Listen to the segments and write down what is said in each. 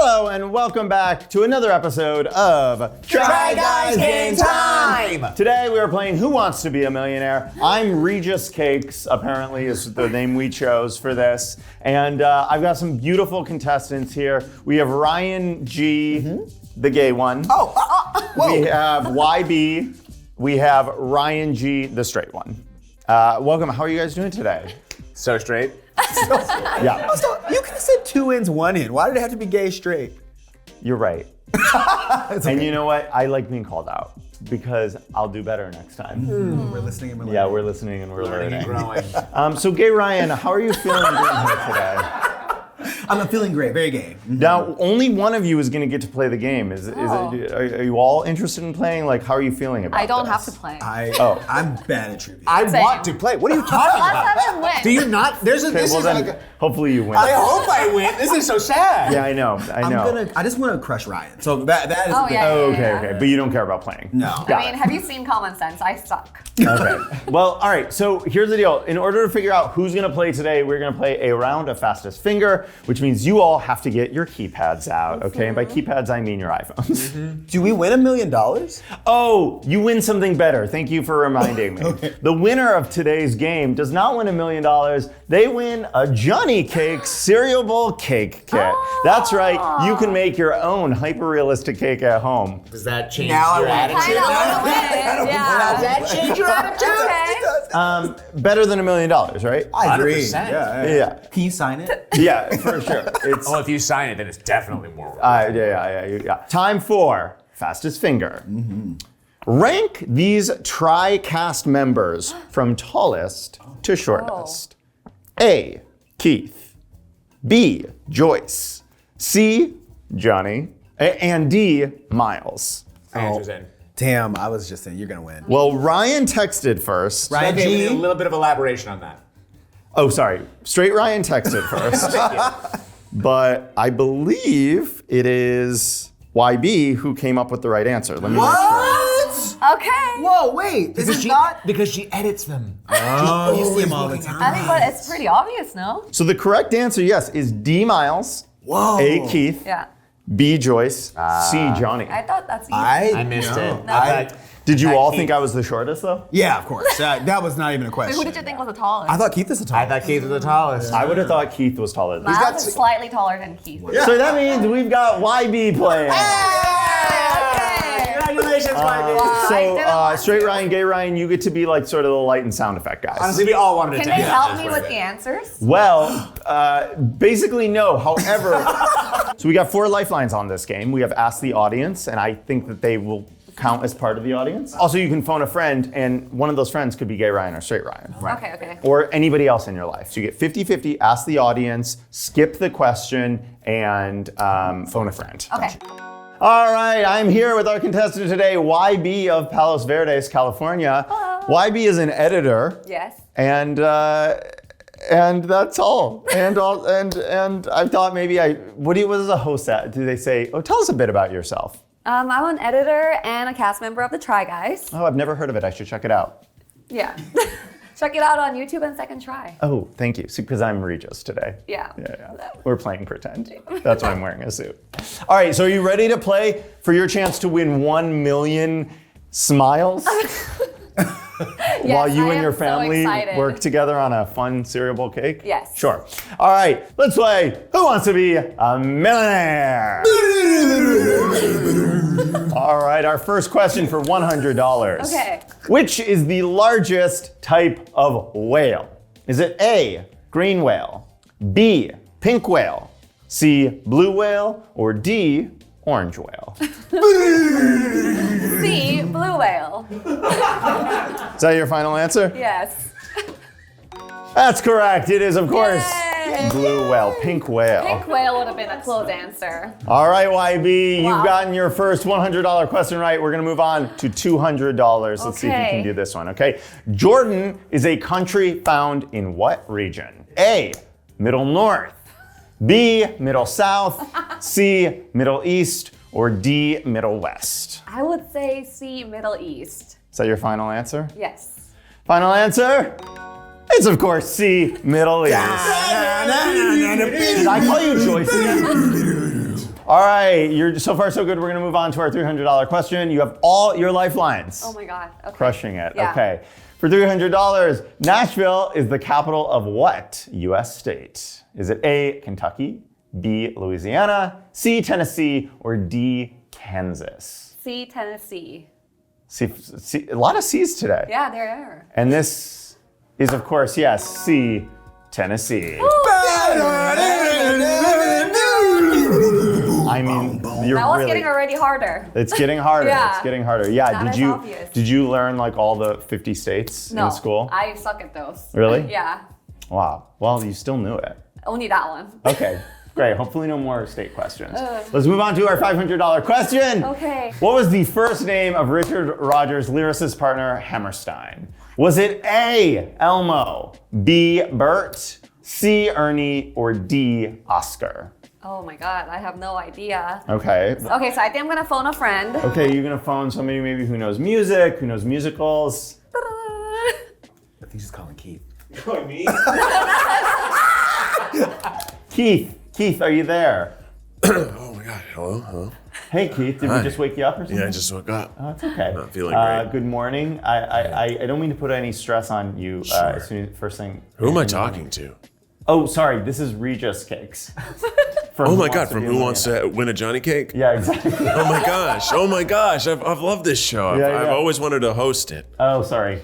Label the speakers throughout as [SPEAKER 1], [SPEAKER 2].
[SPEAKER 1] Hello and welcome back to another episode of
[SPEAKER 2] Try Guys Game Time!
[SPEAKER 1] Today we are playing Who Wants to Be a Millionaire? I'm Regis Cakes, apparently is the name we chose for this. And I've got some beautiful contestants here. We have Ryan G, the gay one.
[SPEAKER 2] Whoa.
[SPEAKER 1] We have YB. We have Ryan G, the straight one. Welcome, how are you guys doing today?
[SPEAKER 3] So straight.
[SPEAKER 1] Yeah.
[SPEAKER 2] Also, you could have said 2 ins, 1 in. Why did it have to be gay straight?
[SPEAKER 1] You're right. And you know what? I like being called out because I'll do better next time.
[SPEAKER 2] We're listening and we're learning.
[SPEAKER 1] Yeah, we're listening and we're learning.
[SPEAKER 3] And growing.
[SPEAKER 1] So, Gay Ryan, how are you feeling doing here today?
[SPEAKER 2] I'm feeling great, very gay.
[SPEAKER 1] Now, only one of you is going to get to play the game. Are you all interested in playing? Like, how are you feeling about
[SPEAKER 4] I don't
[SPEAKER 1] this?
[SPEAKER 4] have to play.
[SPEAKER 2] I'm bad at trivia.
[SPEAKER 3] I
[SPEAKER 4] Same.
[SPEAKER 3] want to play. What are you talking
[SPEAKER 4] Let's
[SPEAKER 3] about?
[SPEAKER 4] have him win.
[SPEAKER 3] Do you not? This
[SPEAKER 1] Okay, well
[SPEAKER 3] is
[SPEAKER 1] then,
[SPEAKER 3] like.
[SPEAKER 1] hopefully you win.
[SPEAKER 3] I hope I win. This is so sad.
[SPEAKER 1] Yeah, I know.
[SPEAKER 2] I just want to crush Ryan. So that is
[SPEAKER 4] Oh,
[SPEAKER 2] the
[SPEAKER 4] yeah.
[SPEAKER 1] Oh, okay. But you don't care about playing.
[SPEAKER 2] No.
[SPEAKER 1] Got
[SPEAKER 4] I mean,
[SPEAKER 1] it.
[SPEAKER 4] have you seen Common Sense? I suck.
[SPEAKER 1] Okay. Well, all right. So here's the deal. In order to figure out who's going to play today, we're going to play a round of fastest finger, which means you all have to get your keypads out. Okay. And by keypads, I mean your iPhones.
[SPEAKER 2] Do we win $1 million?
[SPEAKER 1] Oh, you win something better. Thank you for reminding me.
[SPEAKER 2] Okay.
[SPEAKER 1] The winner of today's game does not win $1 million. They win a Jonny Cakes cereal bowl cake kit. That's right. You can make your own hyper-realistic cake at home.
[SPEAKER 3] Does that change
[SPEAKER 2] Now
[SPEAKER 3] your
[SPEAKER 2] I want
[SPEAKER 3] attitude?
[SPEAKER 4] I know, win.
[SPEAKER 3] Does that change your attitude?
[SPEAKER 4] Okay.
[SPEAKER 1] Better than $1 million, right?
[SPEAKER 2] I agree.
[SPEAKER 3] 100%.
[SPEAKER 1] Yeah.
[SPEAKER 2] Can you sign it?
[SPEAKER 1] Yeah, for sure. It's
[SPEAKER 3] Oh, if you sign it, then it's definitely more work.
[SPEAKER 1] yeah. Time for fastest finger. Rank these TRY members from tallest to shortest. A, Keith. B, Joyce. C, Johnny. And D, Miles.
[SPEAKER 3] Answers in.
[SPEAKER 2] Damn, I was just saying you're gonna win.
[SPEAKER 1] Well, Ryan texted first.
[SPEAKER 2] Ryan
[SPEAKER 3] Okay, we
[SPEAKER 2] G.
[SPEAKER 3] need a little bit of elaboration on that.
[SPEAKER 1] Oh, sorry. Straight Ryan texted first. But I believe it is YB who came up with the right answer. Let me make sure.
[SPEAKER 2] What?
[SPEAKER 4] Okay.
[SPEAKER 2] Whoa, wait. Is it not?
[SPEAKER 3] Because she edits them.
[SPEAKER 2] Oh, you see him all the time.
[SPEAKER 4] I think, but it's pretty obvious, no?
[SPEAKER 1] So the correct answer, yes, is D, Miles.
[SPEAKER 2] Whoa.
[SPEAKER 1] A, Keith.
[SPEAKER 4] Yeah.
[SPEAKER 1] B, Joyce. C, Johnny.
[SPEAKER 4] I thought that's easy.
[SPEAKER 3] I missed it.
[SPEAKER 4] No.
[SPEAKER 1] Did you all
[SPEAKER 3] Keith.
[SPEAKER 1] think I was the shortest, though?
[SPEAKER 2] Yeah, of course. That was not even a
[SPEAKER 4] Wait,
[SPEAKER 2] question.
[SPEAKER 4] who did you think was the tallest?
[SPEAKER 2] I thought Keith is the tallest.
[SPEAKER 3] I thought Keith was the tallest.
[SPEAKER 1] I would have thought Keith was taller than me.
[SPEAKER 4] Miles is slightly taller than Keith.
[SPEAKER 1] So that means we've got YB playing.
[SPEAKER 4] Okay.
[SPEAKER 3] Congratulations, Mikey.
[SPEAKER 4] I
[SPEAKER 1] So
[SPEAKER 4] didn't want
[SPEAKER 1] straight
[SPEAKER 4] to.
[SPEAKER 1] Ryan, gay Ryan, you get to be like sort of the light and sound effect guys.
[SPEAKER 3] Honestly, we all wanted to
[SPEAKER 4] Can they help me with the answers?
[SPEAKER 1] Well, basically no. However, so we got 4 lifelines on this game. We have Ask the Audience, and I think that they will count as part of the audience. Also, you can phone a friend, and one of those friends could be gay Ryan or straight Ryan.
[SPEAKER 4] Okay.
[SPEAKER 1] Or anybody else in your life. So you get 50-50, ask the audience, skip the question, and phone a friend.
[SPEAKER 4] Okay.
[SPEAKER 1] All right, I'm here with our contestant today, YB of Palos Verdes, California.
[SPEAKER 4] Hello.
[SPEAKER 1] YB is an editor.
[SPEAKER 4] Yes.
[SPEAKER 1] And that's all. And I thought maybe what does a host at? Do they say, oh, tell us a bit about yourself?
[SPEAKER 4] I'm an editor and a cast member of the Try Guys.
[SPEAKER 1] Oh, I've never heard of it. I should check it out.
[SPEAKER 4] Yeah. Check it out on YouTube and Second Try.
[SPEAKER 1] Oh, thank you. Because I'm Regis today.
[SPEAKER 4] Yeah.
[SPEAKER 1] We're playing pretend. That's why I'm wearing a suit. All right, so are you ready to play for your chance to win 1 million smiles? While you
[SPEAKER 4] I
[SPEAKER 1] and your
[SPEAKER 4] am so
[SPEAKER 1] family
[SPEAKER 4] excited.
[SPEAKER 1] work together on a fun cereal bowl cake?
[SPEAKER 4] Yes.
[SPEAKER 1] Sure. All right, let's play Who Wants to Be a Millionaire? All right, our first question for $100.
[SPEAKER 4] Okay.
[SPEAKER 1] Which is the largest type of whale? Is it A, green whale, B, pink whale, C, blue whale, or D, orange whale?
[SPEAKER 4] C, blue whale.
[SPEAKER 1] Is that your final answer?
[SPEAKER 4] Yes.
[SPEAKER 1] That's correct. It is, of course,
[SPEAKER 4] Yay.
[SPEAKER 1] blue whale, pink whale.
[SPEAKER 4] Pink whale would have been a close answer.
[SPEAKER 1] All right, YB,
[SPEAKER 4] Wow.
[SPEAKER 1] you've gotten your first $100 question right. We're going to move on to $200. Let's see if you
[SPEAKER 4] Okay.
[SPEAKER 1] can do this one, okay? Jordan is a country found in what region? A, Middle North, B, Middle South, C, Middle East, or D, Middle West?
[SPEAKER 4] I would say C, Middle East.
[SPEAKER 1] Is that your final answer?
[SPEAKER 4] Yes.
[SPEAKER 1] Final answer? It's, of course, C, Middle East. Did I call you Joyce again? All right, you're so far so good. We're gonna move on to our $300 question. You have all your lifelines.
[SPEAKER 4] Oh my God. Okay.
[SPEAKER 1] Crushing it.
[SPEAKER 4] Yeah.
[SPEAKER 1] Okay. For $300, Nashville is the capital of what U.S. state? Is it A, Kentucky, B, Louisiana, C, Tennessee, or D, Kansas?
[SPEAKER 4] C, Tennessee.
[SPEAKER 1] C, a lot of C's today.
[SPEAKER 4] Yeah, there are.
[SPEAKER 1] And this is, of course, yes, C, Tennessee. I mean, you're
[SPEAKER 4] That was
[SPEAKER 1] really,
[SPEAKER 4] getting already harder.
[SPEAKER 1] it's getting harder.
[SPEAKER 4] Yeah.
[SPEAKER 1] It's getting harder. Yeah.
[SPEAKER 4] Not as obvious.
[SPEAKER 1] Did you learn like all the 50 states
[SPEAKER 4] No,
[SPEAKER 1] in school?
[SPEAKER 4] I suck at those.
[SPEAKER 1] Really?
[SPEAKER 4] Yeah.
[SPEAKER 1] Wow. Well, you still knew it.
[SPEAKER 4] Only that one.
[SPEAKER 1] Okay. Great. Hopefully no more state questions. Let's move on to our $500 question.
[SPEAKER 4] Okay.
[SPEAKER 1] What was the first name of Richard Rodgers' lyricist partner, Hammerstein? Was it A, Elmo, B, Bert, C, Ernie, or D, Oscar?
[SPEAKER 4] Oh my God, I have no idea.
[SPEAKER 1] Okay.
[SPEAKER 4] Okay, so I think I'm gonna phone a friend.
[SPEAKER 1] Okay, you're gonna phone somebody maybe who knows music, who knows musicals.
[SPEAKER 2] I think she's calling Keith.
[SPEAKER 3] Calling me?
[SPEAKER 1] Keith, are you there?
[SPEAKER 5] Oh my God, hello?
[SPEAKER 1] Hey Keith, did we
[SPEAKER 5] Hi.
[SPEAKER 1] just wake you up or something?
[SPEAKER 5] Yeah, I just woke up.
[SPEAKER 1] Oh, it's okay.
[SPEAKER 5] Not feeling great.
[SPEAKER 1] Good morning. I don't mean to put any stress on you. As soon as first thing.
[SPEAKER 5] Who am I talking to?
[SPEAKER 1] Oh, sorry. This is Regis Cakes.
[SPEAKER 5] Oh my God, from Who Wants to Win a Johnny Cake?
[SPEAKER 1] Yeah, exactly.
[SPEAKER 5] Oh my gosh, I've loved this show. I've
[SPEAKER 1] Yeah.
[SPEAKER 5] always wanted to host it.
[SPEAKER 1] Oh, sorry.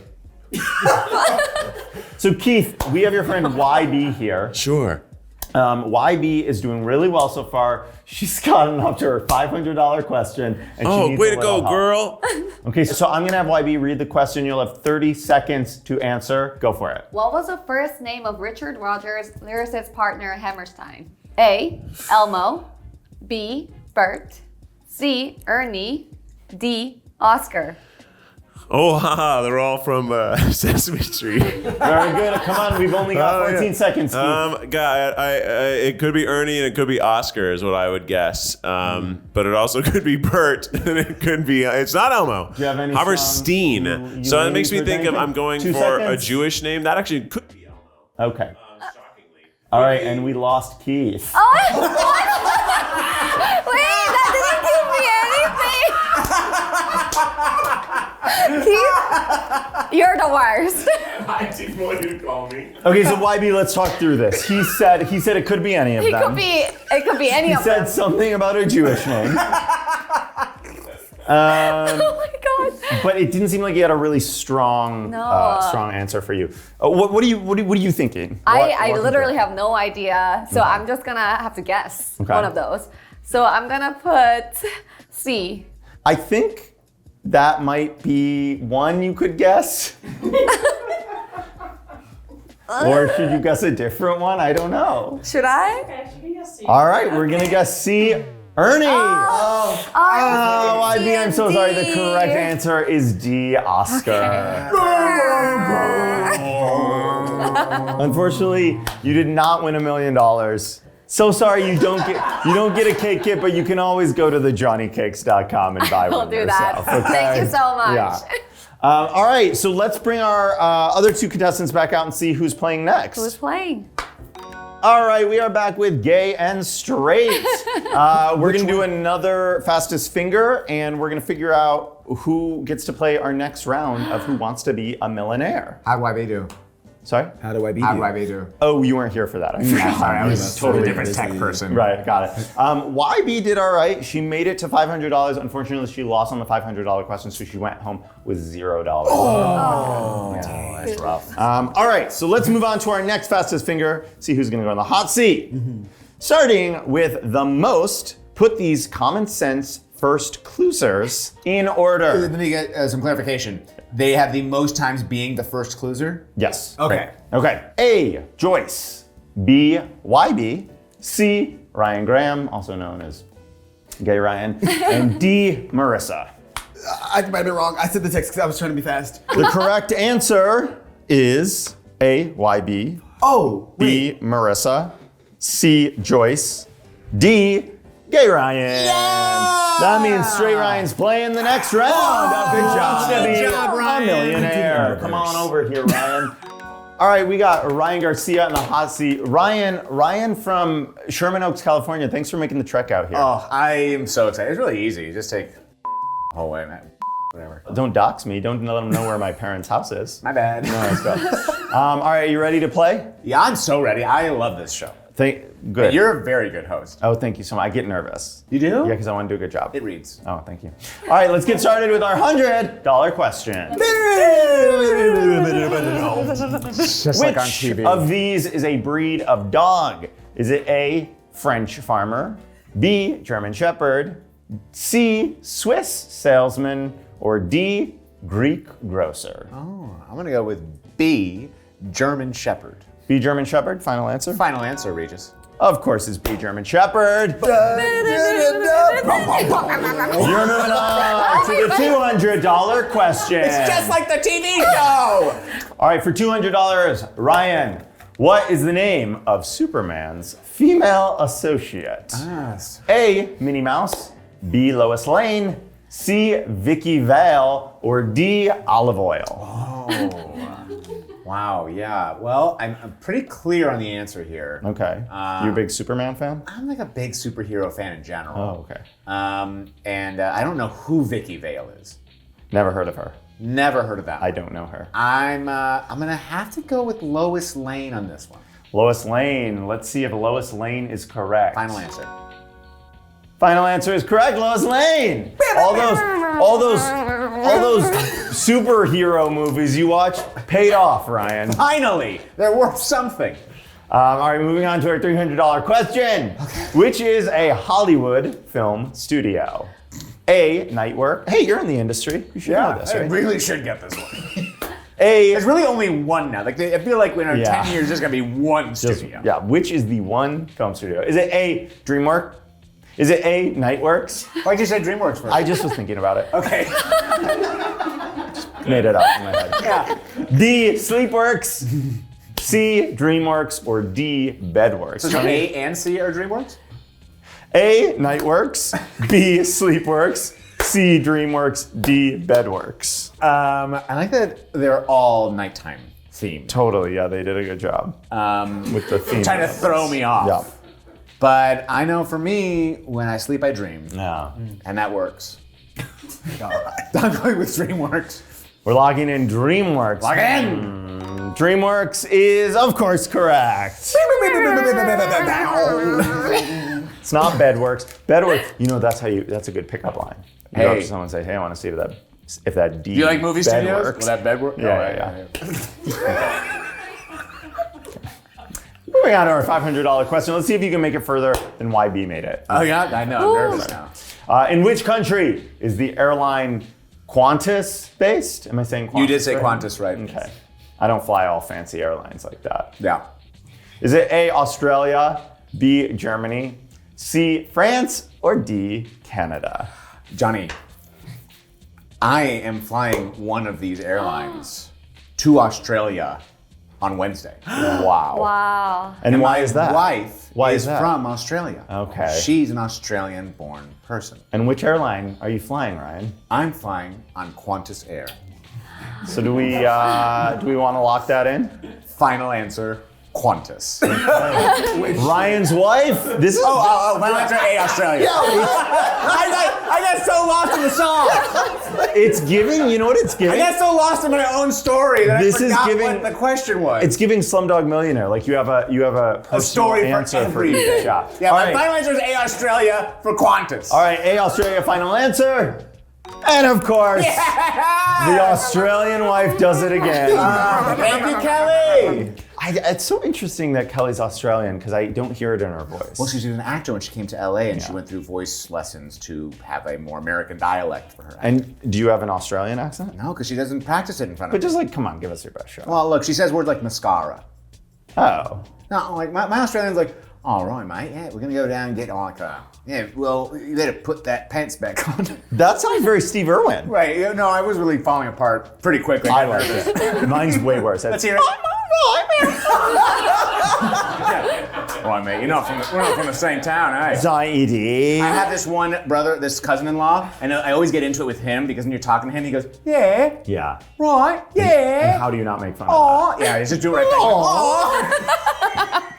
[SPEAKER 1] So Keith, we have your friend YB here.
[SPEAKER 5] Sure.
[SPEAKER 1] YB is doing really well so far. She's gotten up to her $500 question. And she
[SPEAKER 5] Oh,
[SPEAKER 1] needs
[SPEAKER 5] way
[SPEAKER 1] a
[SPEAKER 5] to go,
[SPEAKER 1] little help.
[SPEAKER 5] girl.
[SPEAKER 1] Okay, so I'm gonna have YB read the question. You'll have 30 seconds to answer. Go for it.
[SPEAKER 4] What was the first name of Richard Rodgers' lyricist partner, Hammerstein? A, Elmo, B, Bert, C, Ernie, D, Oscar.
[SPEAKER 5] Oh, haha, they're all from Sesame Street.
[SPEAKER 1] Very good. Come on, we've only got 14 seconds, Keith.
[SPEAKER 5] It could be Ernie and it could be Oscar is what I would guess. But it also could be Bert and it could be, it's not Elmo.
[SPEAKER 1] Do you have any
[SPEAKER 5] Hammerstein.
[SPEAKER 1] song you
[SPEAKER 5] So it
[SPEAKER 1] leaning
[SPEAKER 5] makes me
[SPEAKER 1] towards
[SPEAKER 5] think of,
[SPEAKER 1] anything?
[SPEAKER 5] I'm going
[SPEAKER 1] 2
[SPEAKER 5] for a
[SPEAKER 1] seconds.
[SPEAKER 5] Jewish name. That actually could be Elmo.
[SPEAKER 1] Okay.
[SPEAKER 5] Shockingly.
[SPEAKER 1] All right, and we lost Keith.
[SPEAKER 4] Oh, wait, that didn't give me anything. Keith, you're the worst.
[SPEAKER 5] I didn't want you to call me.
[SPEAKER 1] Okay, so YB, let's talk through this. He said it could be any of
[SPEAKER 4] It
[SPEAKER 1] them.
[SPEAKER 4] could be any
[SPEAKER 1] He
[SPEAKER 4] of
[SPEAKER 1] said
[SPEAKER 4] them.
[SPEAKER 1] something about a Jewish name.
[SPEAKER 4] Oh my God.
[SPEAKER 1] But it didn't seem like he had a really strong, strong answer for you. What are you thinking?
[SPEAKER 4] I
[SPEAKER 1] Walk me
[SPEAKER 4] literally
[SPEAKER 1] through.
[SPEAKER 4] have no idea, so I'm just gonna have to guess
[SPEAKER 1] Okay.
[SPEAKER 4] one of those. So I'm gonna put C.
[SPEAKER 1] I think that might be one you could guess. Or should you guess a different one? I don't know.
[SPEAKER 4] Should I?
[SPEAKER 1] All right, we're gonna guess C. Ernie. Oh, YB, I'm so sorry. The correct answer is D. Oscar. Unfortunately, you did not win $1 million. So sorry you don't get a cake kit, but you can always go to thejohnnycakes.com and buy one
[SPEAKER 4] I'll do that.
[SPEAKER 1] yourself. Okay?
[SPEAKER 4] Thank you so much.
[SPEAKER 1] Yeah. All right, so let's bring our other two contestants back out and see who's playing next.
[SPEAKER 4] Who's playing?
[SPEAKER 1] All right, we are back with Gay and Straight. We're gonna do another fastest finger, and we're gonna figure out who gets to play our next round of Who Wants to Be a Millionaire.
[SPEAKER 2] How'd YB do?
[SPEAKER 1] Sorry?
[SPEAKER 2] How'd YB do?
[SPEAKER 1] Oh, you weren't here for that. I forgot.
[SPEAKER 2] Sorry, I was
[SPEAKER 1] totally
[SPEAKER 2] a different tech person.
[SPEAKER 1] Right, got it. YB did all right. She made it to $500. Unfortunately, she lost on the $500 question, so she went home with $0. That's rough. All right, so let's move on to our next fastest finger. See who's going to go in the hot seat. Starting with the most, put these common sense first cluesers in order.
[SPEAKER 2] Let me get some clarification. They have the most times being the first clueser?
[SPEAKER 1] Yes.
[SPEAKER 2] Okay.
[SPEAKER 1] Okay. A, Joyce. B, YB. C, Ryann Graham, also known as Gay Ryan. And D, Marissa.
[SPEAKER 2] I might be wrong. I said the text because I was trying to be fast.
[SPEAKER 1] The correct answer is A, YB.
[SPEAKER 2] Oh,
[SPEAKER 1] B, Marissa. C, Joyce. D, Gay Ryan. That means Straight Ryan's playing the next round. Good job.
[SPEAKER 2] Good job, Ryan.
[SPEAKER 1] A millionaire. Come on over here, Ryan. All right, we got Ryan Garcia in the hot seat. Ryan from Sherman Oaks, California. Thanks for making the trek out here.
[SPEAKER 2] Oh, I am so excited. It's really easy. You just take the whole way, man. Whatever.
[SPEAKER 1] Don't dox me. Don't let them know where my parents' house is.
[SPEAKER 2] My bad.
[SPEAKER 1] No, let's go. All right, you ready to play?
[SPEAKER 2] Yeah, I'm so ready. I love this show.
[SPEAKER 1] Good.
[SPEAKER 2] You're a very good host.
[SPEAKER 1] Oh, thank you so much. I get nervous.
[SPEAKER 2] You do?
[SPEAKER 1] Yeah, because I want to do a good job.
[SPEAKER 2] It reads.
[SPEAKER 1] Oh, thank you. All right, let's get started with our $100 question.
[SPEAKER 3] Just like on
[SPEAKER 1] Which
[SPEAKER 3] TV.
[SPEAKER 1] of these is a breed of dog? Is it A, French farmer, B, German shepherd, C, Swiss salesman, or D, Greek grocer?
[SPEAKER 2] Oh, I'm going to go with B, German Shepherd.
[SPEAKER 1] B, German shepherd, final answer?
[SPEAKER 2] Final answer, Regis.
[SPEAKER 1] Of course, it's B, German shepherd. You're moving on to the $200 question.
[SPEAKER 2] It's just like the TV show!
[SPEAKER 1] All right, for $200, Ryan, what is the name of Superman's female associate?
[SPEAKER 2] Yes.
[SPEAKER 1] A, Minnie Mouse, B, Lois Lane, C, Vicky Vale, or D, Olive Oil?
[SPEAKER 2] Oh. Wow, yeah. Well, I'm pretty clear on the answer here.
[SPEAKER 1] Okay. You a big Superman fan?
[SPEAKER 2] I'm like a big superhero fan in general.
[SPEAKER 1] Oh, okay.
[SPEAKER 2] And I don't know who Vicky Vale is.
[SPEAKER 1] Never heard of her.
[SPEAKER 2] Never heard of that.
[SPEAKER 1] I don't know her.
[SPEAKER 2] I'm gonna have to go with Lois Lane on this one.
[SPEAKER 1] Lois Lane. Let's see if Lois Lane is correct.
[SPEAKER 2] Final answer.
[SPEAKER 1] Final answer is correct, Lois Lane. All those superhero movies you watch paid off, Ryan.
[SPEAKER 2] Finally, they're worth something.
[SPEAKER 1] All right, moving on to our $300 question. Which is a Hollywood film studio? A, Nightwork. Hey, you're in the industry. You should know this,
[SPEAKER 2] I
[SPEAKER 1] right?
[SPEAKER 2] really should get this one.
[SPEAKER 1] A,
[SPEAKER 2] There's really only one now. Like I feel like in our
[SPEAKER 1] Yeah.
[SPEAKER 2] 10 years, there's gonna be one studio.
[SPEAKER 1] yeah, which is the one film studio? Is it A, DreamWorks? Is it A, Nightworks?
[SPEAKER 2] Why'd you say DreamWorks first?
[SPEAKER 1] I just was thinking about it.
[SPEAKER 2] Okay.
[SPEAKER 1] Made it up in my head.
[SPEAKER 2] Yeah.
[SPEAKER 1] D, Sleepworks. C, DreamWorks, or D, Bedworks?
[SPEAKER 2] So A and C are DreamWorks?
[SPEAKER 1] A, Nightworks. B, Sleepworks. C, DreamWorks. D, Bedworks.
[SPEAKER 2] I like that they're all nighttime themed.
[SPEAKER 1] Totally, yeah, they did a good job with the theme.
[SPEAKER 2] Trying to throw me off.
[SPEAKER 1] Yeah.
[SPEAKER 2] But I know for me, when I sleep, I dream.
[SPEAKER 1] Yeah.
[SPEAKER 2] And that works. I'm going with DreamWorks.
[SPEAKER 1] We're logging in DreamWorks.
[SPEAKER 2] Log in!
[SPEAKER 1] DreamWorks is, of course, correct. It's not Bedworks. Bedworks, you know, that's a good pickup line. You go up
[SPEAKER 2] Hey.
[SPEAKER 1] to someone and say, hey, I want to see if that D
[SPEAKER 2] Do you like movie studios?
[SPEAKER 1] Bedworks.
[SPEAKER 2] Will that bed work?
[SPEAKER 1] Yeah. Moving on to our $500 question. Let's see if you can make it further than YB made it.
[SPEAKER 2] Oh yeah, I know. I'm nervous now.
[SPEAKER 1] In which country is the airline Qantas based? Am I saying Qantas?
[SPEAKER 2] You did say
[SPEAKER 1] right?
[SPEAKER 2] Qantas, right?
[SPEAKER 1] Okay. I don't fly all fancy airlines like that.
[SPEAKER 2] Yeah.
[SPEAKER 1] Is it A, Australia, B, Germany, C, France, or D, Canada?
[SPEAKER 2] Johnny, I am flying one of these airlines to Australia on Wednesday.
[SPEAKER 1] Wow.
[SPEAKER 4] Wow.
[SPEAKER 1] And why
[SPEAKER 2] My
[SPEAKER 1] is that?
[SPEAKER 2] wife
[SPEAKER 1] Why
[SPEAKER 2] is
[SPEAKER 1] is that?
[SPEAKER 2] from Australia.
[SPEAKER 1] Okay.
[SPEAKER 2] She's an Australian-born person.
[SPEAKER 1] And which airline are you flying, Ryan?
[SPEAKER 2] I'm flying on Qantas Air.
[SPEAKER 1] So do we want to lock that in?
[SPEAKER 2] Final answer, Qantas.
[SPEAKER 1] Ryan's wife? This is
[SPEAKER 2] Final answer A, Australia. I got so lost in the song.
[SPEAKER 1] it's giving, you know what it's
[SPEAKER 2] I
[SPEAKER 1] giving?
[SPEAKER 2] got so lost in my own story that
[SPEAKER 1] This
[SPEAKER 2] I
[SPEAKER 1] is
[SPEAKER 2] forgot
[SPEAKER 1] giving-
[SPEAKER 2] what the question was.
[SPEAKER 1] It's giving Slumdog Millionaire. Like you have a personal
[SPEAKER 2] story for
[SPEAKER 1] answer
[SPEAKER 2] everything.
[SPEAKER 1] each job.
[SPEAKER 2] Yeah,
[SPEAKER 1] All
[SPEAKER 2] my
[SPEAKER 1] right.
[SPEAKER 2] final answer is A, Australia for Qantas.
[SPEAKER 1] All right, A, Australia, final answer. And of course, the Australian wife does it again.
[SPEAKER 2] Thank you, Kelly.
[SPEAKER 1] It's so interesting that Kelly's Australian because I don't hear it in her voice.
[SPEAKER 2] Well, she's an actor when she came to LA and she went through voice lessons to have a more American dialect for her.
[SPEAKER 1] And do you have an Australian accent?
[SPEAKER 2] No, because she doesn't practice it in front of
[SPEAKER 1] But
[SPEAKER 2] me.
[SPEAKER 1] just like, come on, give us your best shot.
[SPEAKER 2] Well, look, she says words like mascara.
[SPEAKER 1] Oh.
[SPEAKER 2] No, like my Australian's like, all right, mate, yeah, we're gonna go down and get like well, you better put that pants back on.
[SPEAKER 1] That sounds very Steve Irwin.
[SPEAKER 2] Right, no, I was really falling apart pretty quickly.
[SPEAKER 1] I like it. Mine's way worse.
[SPEAKER 2] Let's hear it. Come on, mate. We're not from the same town, eh?
[SPEAKER 1] Zaidi.
[SPEAKER 2] I have this one brother, this cousin-in-law, and I always get into it with him because when you're talking to him, he goes, yeah,
[SPEAKER 1] Yeah.
[SPEAKER 2] right, yeah.
[SPEAKER 1] And how do you not make fun of
[SPEAKER 2] Aw. Yeah, he's just doing right there. Aw.
[SPEAKER 1] that?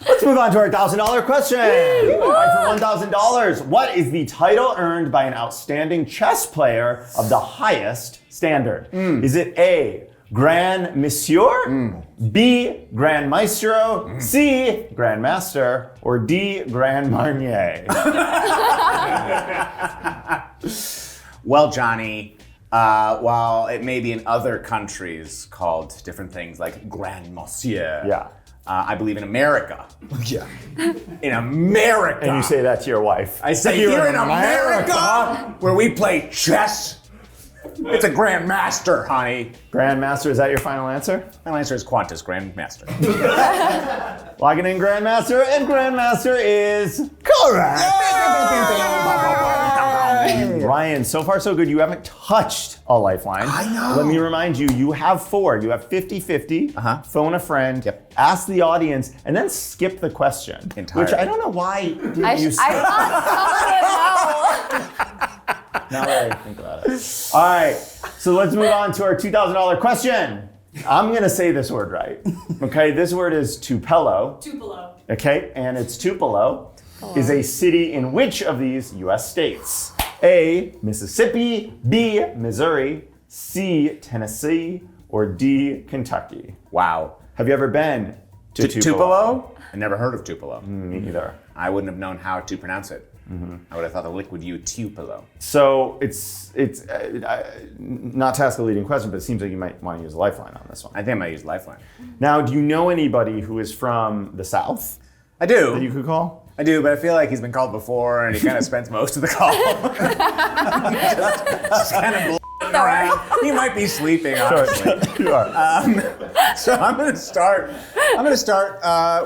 [SPEAKER 1] Let's move on to our $1,000 question. All right, for $1,000, what is the title earned by an outstanding chess player of the highest standard? Is it A, Grand Monsieur, B, Grand Maestro, C, Grand Master, or D, Grand Marnier?
[SPEAKER 2] Well, Johnny, while it may be in other countries called different things like Grand Monsieur,
[SPEAKER 1] Yeah.
[SPEAKER 2] I believe in America.
[SPEAKER 1] Yeah.
[SPEAKER 2] In America.
[SPEAKER 1] And you say that to your wife.
[SPEAKER 2] I say here in America, where we play chess, it's a Grand Master, honey.
[SPEAKER 1] Grandmaster, is that your final answer?
[SPEAKER 2] My answer is Qantas Grand Master.
[SPEAKER 1] Locking in Grandmaster, and Grandmaster is correct. Ryan, so far so good. You haven't touched a lifeline.
[SPEAKER 2] I know.
[SPEAKER 1] Let me remind you, you have 4. You have 50-50, phone a friend, ask the audience, and then skip the question.
[SPEAKER 2] Entirely.
[SPEAKER 1] Which I don't know why didn't
[SPEAKER 4] I
[SPEAKER 1] you
[SPEAKER 4] thought someone would know.
[SPEAKER 1] Now that I think about it. All right, so let's move on to our $2,000 question. I'm gonna say this word right. Okay, this word is Tupelo.
[SPEAKER 6] Tupelo.
[SPEAKER 1] Okay, and it's Tupelo is a city in which of these U.S. states? A, Mississippi, B, Missouri, C, Tennessee, or D, Kentucky?
[SPEAKER 2] Wow.
[SPEAKER 1] Have you ever been to
[SPEAKER 2] Tupelo? I never heard of Tupelo.
[SPEAKER 1] Me either.
[SPEAKER 2] I wouldn't have known how to pronounce it. I would have thought the liquid U, Tupelo.
[SPEAKER 1] So it's not to ask a leading question, but it seems like you might want to use a lifeline on this one.
[SPEAKER 2] I think I might use Lifeline.
[SPEAKER 1] Now, do you know anybody who is from the South
[SPEAKER 2] I do.
[SPEAKER 1] that you could call?
[SPEAKER 2] I do, but I feel like he's been called before, and he kind of spends most of the call just kind of around. He might be sleeping, honestly.
[SPEAKER 1] You are.
[SPEAKER 2] So I'm going to start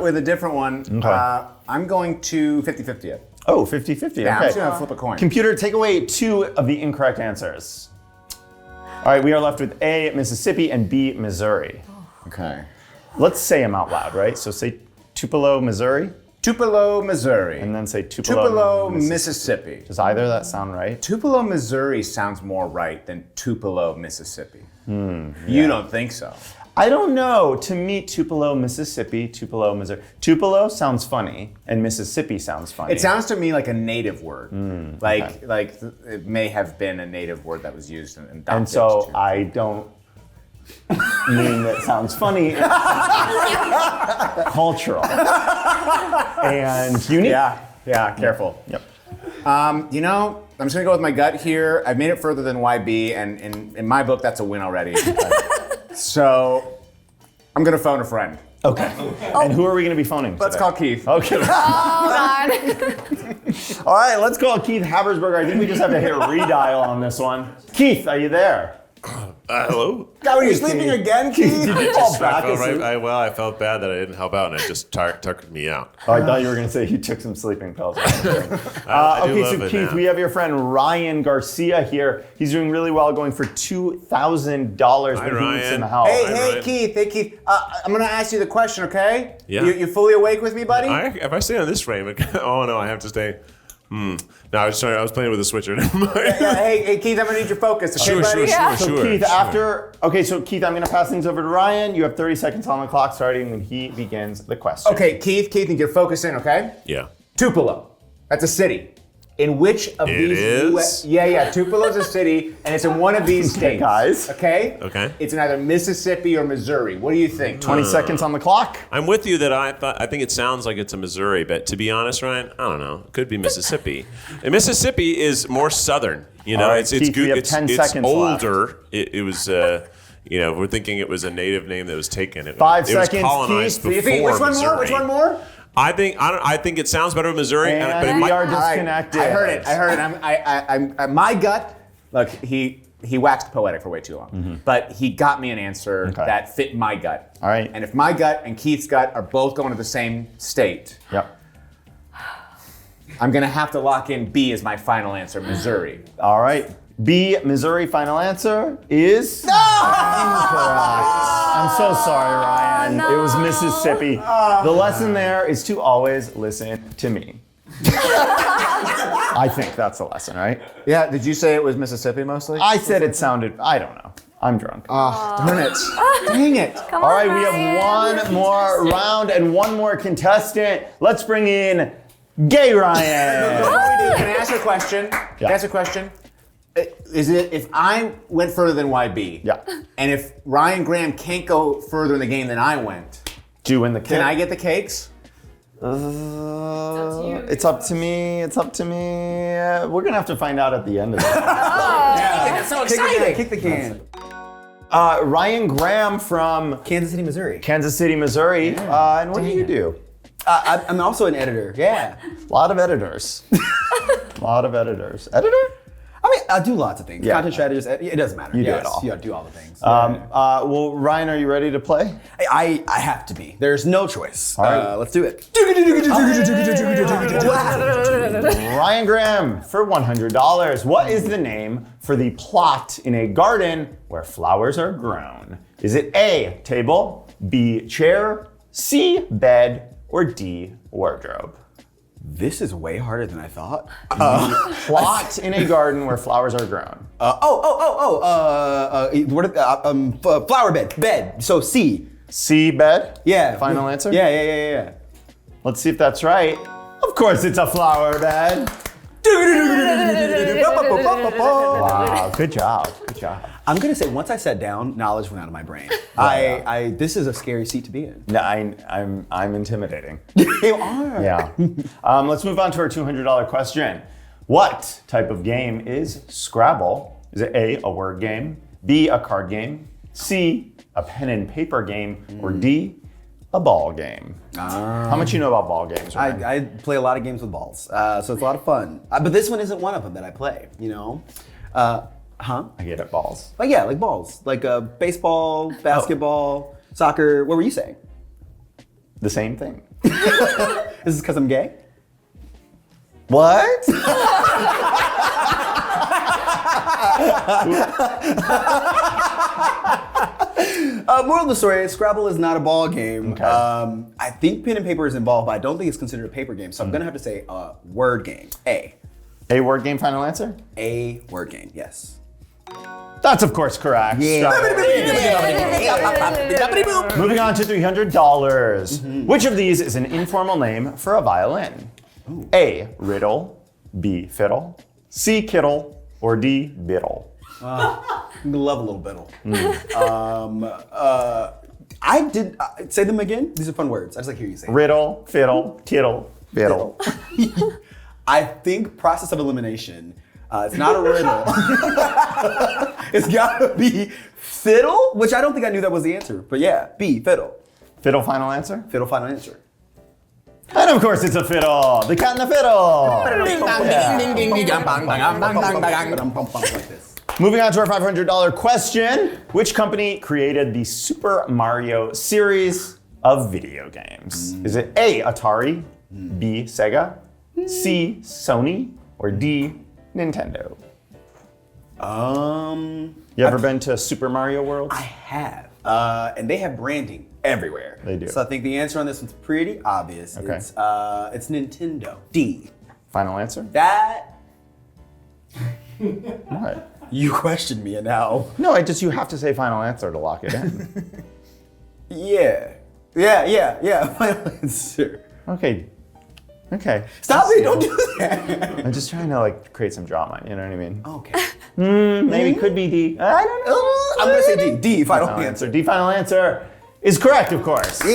[SPEAKER 2] with a different one.
[SPEAKER 1] Okay.
[SPEAKER 2] I'm going to 50-50 it.
[SPEAKER 1] Oh, 50-50.
[SPEAKER 2] Yeah, I'm
[SPEAKER 1] Okay.
[SPEAKER 2] just going to flip a coin.
[SPEAKER 1] Computer, take away 2 of the incorrect answers. All right, we are left with A, Mississippi, and B, Missouri.
[SPEAKER 2] Okay.
[SPEAKER 1] Let's say them out loud, right? So say Tupelo, Missouri,
[SPEAKER 2] Tupelo, Missouri.
[SPEAKER 1] and then say Tupelo,
[SPEAKER 2] Tupelo, Mississippi.
[SPEAKER 1] Does either of that sound right?
[SPEAKER 2] Tupelo, Missouri sounds more right than Tupelo, Mississippi. You don't think so?
[SPEAKER 1] I don't know. To me, Tupelo, Mississippi, Tupelo, Missouri. Tupelo sounds funny, and Mississippi sounds funny.
[SPEAKER 2] It sounds to me like a native word. Like it may have been a native word that was used and adopted.
[SPEAKER 1] And so
[SPEAKER 2] to.
[SPEAKER 1] I don't mean that sounds funny. Cultural and unique.
[SPEAKER 2] Yeah, careful.
[SPEAKER 1] Yep.
[SPEAKER 2] I'm just gonna go with my gut here. I've made it further than YB, and in my book, that's a win already. So I'm gonna phone a friend.
[SPEAKER 1] Okay. And who are we going to be phoning?
[SPEAKER 2] Let's
[SPEAKER 1] today?
[SPEAKER 2] call Keith.
[SPEAKER 1] Okay.
[SPEAKER 4] Oh, God.
[SPEAKER 1] All right, let's call Keith Habersberger. I think we just have to hit redial on this one. Keith, are you there?
[SPEAKER 5] Hello?
[SPEAKER 2] God, are you sleeping again, Keith?
[SPEAKER 1] Did you fall back
[SPEAKER 5] I felt
[SPEAKER 1] asleep?
[SPEAKER 5] I felt bad that I didn't help out, and it just tucked me out.
[SPEAKER 1] Oh, I thought you were going to say you took some sleeping pills.
[SPEAKER 5] I do
[SPEAKER 1] Okay,
[SPEAKER 5] love
[SPEAKER 1] so
[SPEAKER 5] it
[SPEAKER 1] Keith,
[SPEAKER 5] now.
[SPEAKER 1] we have your friend Ryann Garcia here. He's doing really well, going for $2,000, but he needs
[SPEAKER 5] Ryan.
[SPEAKER 1] some help.
[SPEAKER 2] Hey,
[SPEAKER 5] Ryan.
[SPEAKER 2] Keith. I'm gonna ask you the question, okay?
[SPEAKER 5] Yeah.
[SPEAKER 2] You fully awake with me, buddy?
[SPEAKER 5] If I stay on this frame, oh no, I have to stay. No, I was playing with a switcher. Never mind.
[SPEAKER 2] Hey, Keith, I'm gonna need your focus, okay, buddy?
[SPEAKER 1] So Keith, Keith, I'm going to pass things over to Ryan. You have 30 seconds on the clock starting when he begins the question.
[SPEAKER 2] Okay, Keith, need your focus in, okay?
[SPEAKER 5] Yeah.
[SPEAKER 2] Tupelo. That's a city. In which of
[SPEAKER 5] It
[SPEAKER 2] these
[SPEAKER 5] is?
[SPEAKER 2] Yeah, Tupelo's a city, and it's in one of these states.
[SPEAKER 1] guys.
[SPEAKER 2] Okay?
[SPEAKER 5] Okay.
[SPEAKER 2] It's in either Mississippi or Missouri. What do you think?
[SPEAKER 1] 20 seconds on the clock.
[SPEAKER 5] I'm with you that I think it sounds like it's a Missouri, but to be honest, Ryan, I don't know. It could be Mississippi. And Mississippi is more southern. You know,
[SPEAKER 1] All right,
[SPEAKER 5] it's
[SPEAKER 1] Keith, we
[SPEAKER 5] good.
[SPEAKER 1] have
[SPEAKER 5] It's
[SPEAKER 1] 10 seconds
[SPEAKER 5] older. It was. We're thinking it was a native name that was taken.
[SPEAKER 1] 5
[SPEAKER 5] it was
[SPEAKER 1] seconds,
[SPEAKER 5] colonized
[SPEAKER 1] Keith.
[SPEAKER 2] Do you think
[SPEAKER 5] before
[SPEAKER 2] which one
[SPEAKER 5] Missouri.
[SPEAKER 2] more? Which one more?
[SPEAKER 5] I think it sounds better with Missouri, but it
[SPEAKER 1] And we
[SPEAKER 5] might.
[SPEAKER 1] are
[SPEAKER 2] All right,
[SPEAKER 1] disconnected.
[SPEAKER 2] I heard it. I'm my gut. Look, he waxed poetic for way too long, but he got me an answer
[SPEAKER 1] Okay.
[SPEAKER 2] that fit my gut.
[SPEAKER 1] All right.
[SPEAKER 2] And if my gut and Keith's gut are both going to the same state,
[SPEAKER 1] Yep.
[SPEAKER 2] I'm gonna have to lock in B as my final answer, Missouri.
[SPEAKER 1] All right. B, Missouri. Final answer is incorrect. I'm so sorry, Ryan. It was Mississippi. The lesson there is to always listen to me. I think that's the lesson, right?
[SPEAKER 2] Yeah, did you say it was Mississippi mostly?
[SPEAKER 1] I said it sounded, I don't know. I'm drunk.
[SPEAKER 2] Darn it. Dang it.
[SPEAKER 4] Come
[SPEAKER 1] All
[SPEAKER 4] on,
[SPEAKER 1] right, we
[SPEAKER 4] Ryan.
[SPEAKER 1] have one more round and one more contestant. Let's bring in Gay Ryan.
[SPEAKER 2] Can I ask a question? Can I ask a question? Is it if I went further than YB?
[SPEAKER 1] Yeah.
[SPEAKER 2] And if Ryann Graham can't go further in the game than I went,
[SPEAKER 1] Do you win the kit?
[SPEAKER 2] can I get the cakes?
[SPEAKER 1] It's up to me. It's up to me. We're gonna have to find out at the end of this.
[SPEAKER 2] That's so exciting.
[SPEAKER 3] Kick the can.
[SPEAKER 1] Ryann Graham from
[SPEAKER 3] Kansas City, Missouri.
[SPEAKER 1] Kansas City, Missouri. And what do you do?
[SPEAKER 3] I'm also an editor. Yeah.
[SPEAKER 1] A lot of editors. A lot of editors. Editor?
[SPEAKER 3] I mean, I do lots of things.
[SPEAKER 1] Yeah.
[SPEAKER 3] Content strategist. It doesn't matter.
[SPEAKER 1] You do it all.
[SPEAKER 3] You do all the things.
[SPEAKER 1] Well, Ryan, are you ready to play?
[SPEAKER 3] I have to be. There's no choice.
[SPEAKER 1] All right.
[SPEAKER 3] Let's do it.
[SPEAKER 1] Ryann Graham for $100. What is the name for the plot in a garden where flowers are grown? Is it A, table, B, chair, C, bed, or D, wardrobe?
[SPEAKER 3] This is way harder than I thought.
[SPEAKER 1] Plot in a garden where flowers are grown.
[SPEAKER 3] Flower bed. Bed. So C.
[SPEAKER 1] C, bed?
[SPEAKER 3] Yeah.
[SPEAKER 1] Final answer?
[SPEAKER 3] Yeah.
[SPEAKER 1] Let's see if that's right. Of course it's a flower bed. Wow, good job. Good job.
[SPEAKER 3] I'm gonna say once I sat down, knowledge went out of my brain. This is a scary seat to be in.
[SPEAKER 1] No, I'm intimidating.
[SPEAKER 3] You are.
[SPEAKER 1] Yeah. Let's move on to our $200 question. What type of game is Scrabble? Is it A, a word game, B, a card game, C, a pen and paper game, or D, a ball game? How much you know about ball games? Ryan?
[SPEAKER 3] I play a lot of games with balls, so it's a lot of fun. But this one isn't one of them that I play, you know?
[SPEAKER 1] I get it, balls.
[SPEAKER 3] Like, yeah, like balls. Like baseball, basketball, soccer. What were you saying?
[SPEAKER 1] The same thing.
[SPEAKER 3] Is this because I'm gay?
[SPEAKER 1] What?
[SPEAKER 3] Moral of the story, Scrabble is not a ball game.
[SPEAKER 1] Okay.
[SPEAKER 3] I think pen and paper is involved, but I don't think it's considered a paper game. So I'm gonna have to say word game. A
[SPEAKER 1] word game, final answer?
[SPEAKER 3] A word game, yes.
[SPEAKER 1] That's of course correct.
[SPEAKER 3] Yeah.
[SPEAKER 1] Moving on to $300. Which of these is an informal name for a violin? A, riddle, B, fiddle, C, kittle, or D, biddle?
[SPEAKER 3] I love a little biddle. I did, say them again? These are fun words. I just like hear you say them.
[SPEAKER 1] Riddle, fiddle, kittle, biddle.
[SPEAKER 3] I think process of elimination. It's not a riddle. It's gotta be fiddle, which I don't think I knew that was the answer. But yeah, B, fiddle.
[SPEAKER 1] Fiddle, final answer?
[SPEAKER 3] Fiddle, final answer.
[SPEAKER 1] And of course it's a fiddle. The cat and the fiddle.
[SPEAKER 3] Like this.
[SPEAKER 1] Moving on to our $500 question. Which company created the Super Mario series of video games? Is it A, Atari, B, Sega, C, Sony, or D, Nintendo? You ever been to Super Mario World?
[SPEAKER 3] I have. And they have branding everywhere.
[SPEAKER 1] They do.
[SPEAKER 3] So I think the answer on this one's pretty obvious.
[SPEAKER 1] Okay.
[SPEAKER 3] It's Nintendo. D.
[SPEAKER 1] Final answer?
[SPEAKER 3] That
[SPEAKER 1] What?
[SPEAKER 3] you questioned me and now.
[SPEAKER 1] No, you have to say final answer to lock it in.
[SPEAKER 3] Yeah. Final answer.
[SPEAKER 1] Okay.
[SPEAKER 3] Stop it, don't do that.
[SPEAKER 1] I'm just trying to create some drama, you know what I mean?
[SPEAKER 3] Okay.
[SPEAKER 1] Maybe it could be D. I don't know.
[SPEAKER 3] I'm gonna say D. D, final
[SPEAKER 1] Final
[SPEAKER 3] answer.
[SPEAKER 1] answer. D, final answer is correct, of course. All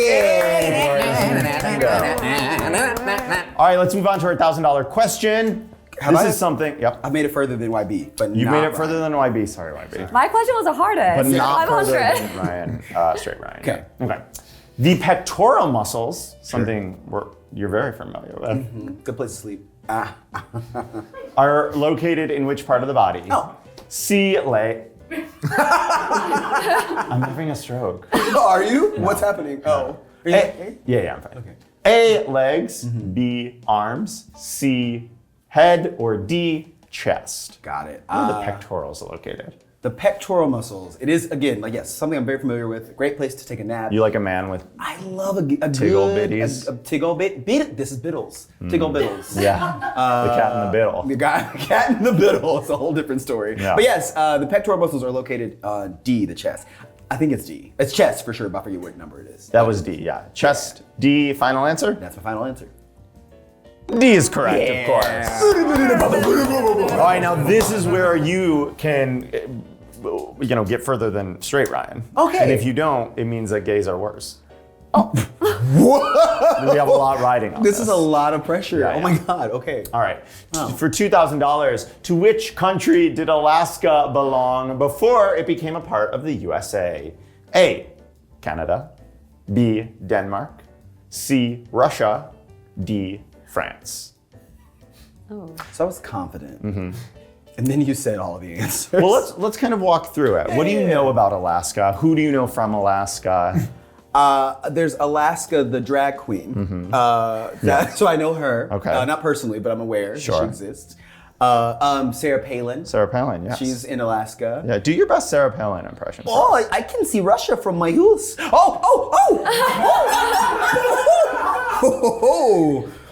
[SPEAKER 1] right, let's move on to our $1,000 question. This is something, yep.
[SPEAKER 3] I made it further than YB, but
[SPEAKER 1] You
[SPEAKER 3] not
[SPEAKER 1] made it further than YB, sorry YB.
[SPEAKER 4] My question was the hardest.
[SPEAKER 1] But not further
[SPEAKER 4] 500.
[SPEAKER 1] than Ryan, straight Ryan.
[SPEAKER 3] Okay.
[SPEAKER 1] Okay. The pectoral muscles, something you're very familiar with,
[SPEAKER 3] Good place to sleep.
[SPEAKER 1] are located in which part of the body?
[SPEAKER 3] Oh.
[SPEAKER 1] C, leg. I'm having a stroke.
[SPEAKER 3] Are you? What's happening? Oh. Are you okay?
[SPEAKER 1] Yeah, I'm fine.
[SPEAKER 3] Okay.
[SPEAKER 1] A, legs, B, arms, C, head, or D, chest.
[SPEAKER 3] Got it.
[SPEAKER 1] Where are the pectorals located?
[SPEAKER 3] The pectoral muscles. It is, again, like, yes, something I'm very familiar with. Great place to take a nap.
[SPEAKER 1] You like a man with
[SPEAKER 3] I love a
[SPEAKER 1] Tiggle
[SPEAKER 3] good,
[SPEAKER 1] bitties.
[SPEAKER 3] a tiggle bit. This is Biddles. Tiggle Biddles.
[SPEAKER 1] yeah, the cat in the biddle.
[SPEAKER 3] The cat in the biddle. It's a whole different story.
[SPEAKER 1] Yeah.
[SPEAKER 3] But yes, the pectoral muscles are located D, the chest. I think it's D. It's chest for sure, but I forget what number it is.
[SPEAKER 1] That was D, yeah. Chest, D, final answer?
[SPEAKER 3] That's my final answer.
[SPEAKER 1] D is correct, of course. All right, now this is where you can, get further than straight, Ryan.
[SPEAKER 3] Okay.
[SPEAKER 1] And if you don't, it means that gays are worse. Oh. We have a lot riding on this.
[SPEAKER 3] This is a lot of pressure.
[SPEAKER 1] Yeah,
[SPEAKER 3] Oh my God, okay.
[SPEAKER 1] All right. For $2,000, to which country did Alaska belong before it became a part of the USA? A, Canada. B, Denmark. C, Russia. D, France.
[SPEAKER 4] Oh.
[SPEAKER 3] So I was confident. And then you said all of the answers.
[SPEAKER 1] Well, let's kind of walk through it. What do you know about Alaska? Who do you know from Alaska?
[SPEAKER 3] There's Alaska, the drag queen. So I know her.
[SPEAKER 1] Okay.
[SPEAKER 3] Not personally, but I'm aware that
[SPEAKER 1] Sure.
[SPEAKER 3] she exists. Sarah Palin.
[SPEAKER 1] Sarah Palin, yes.
[SPEAKER 3] She's in Alaska.
[SPEAKER 1] Yeah, do your best Sarah Palin impression. for
[SPEAKER 3] Oh,
[SPEAKER 1] us.
[SPEAKER 3] I can see Russia from my house. Oh!